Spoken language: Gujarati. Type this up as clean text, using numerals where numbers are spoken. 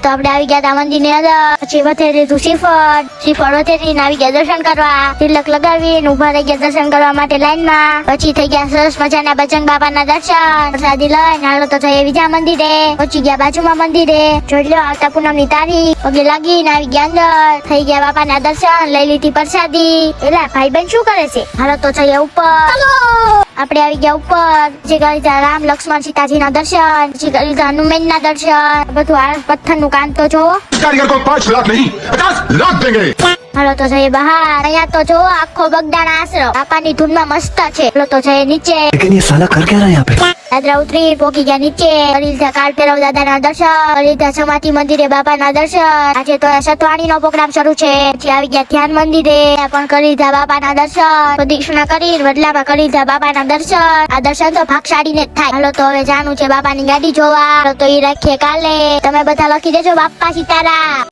તો આપણે આવી ગયા તા મંદિરની અંદર. પછી વથેરી લીધું શ્રીફળ વથેરીને આવી ગયા દર્શન કરવા. તિલક લગાવીને ઉભા રહી ગયા દર્શન કરવા માટે લાઈનમાં. પછી થઈ ગયા સરસ મજાના બજરંગ બાપાના દર્શન. પ્રસાદી લઈને હાલો તો જઈએ બીજા મંદિરે. પહોંચી ગયા બાજુમાં મંદિરે. જોઈ લો આવતા પૂનમની તારીખ. પગે લાગીને આવી ગયા અંદર. થઈ ગયા બાપાના દર્શન. લઈ લીધી પ્રસાદી. એલા ભાઈ બેન શું કરે છે? હાલો તો જઈએ ઉપર. આપણે આવી ગયા ઉપર. પછી કરી લીધા રામ લક્ષ્મણ સીતાજી ના દર્શન. પછી કરી લીધા હનુમાન ના દર્શન. બધું આ પથ્થર નું કામ તો જોવો. कारीगर को 5 लाख नहीं 50 लाख देंगे। હાલો તો જઈએ બહાર. અહીંયા તો જો આખો બગદાણા આશ્રમ બાપાની ધૂનમાં મસ્ત છે. હાલો તો જઈએ નીચે. लेकिन ये साला कर क्या रहा है यहाँ पे? દાદરા ઉતરી પોકી ગયા નીચે. કરી લીધા કાળભૈરવ દાદાના દર્શન. કરી લીધા સમાધિ મંદિરે બાપાના દર્શન. આજે તો સતવાણી નો પ્રોગ્રામ શરૂ છે. પછી આવી ગયા ધ્યાન મંદિરે. ત્યાં પણ કરી લીધા બાપાના દર્શન. પ્રદક્ષિણા કરી વડલામાં કરી લીધા બાપાના દર્શન. આ દર્શન તો ભાગશાળીને જ થાય. હાલો તો હવે જાણું છે બાપાની ગાડી જોવા. હાલો તો ઈ રાખીએ કાલે. તમે બધા લખી દેજો બાપા સીતારામ.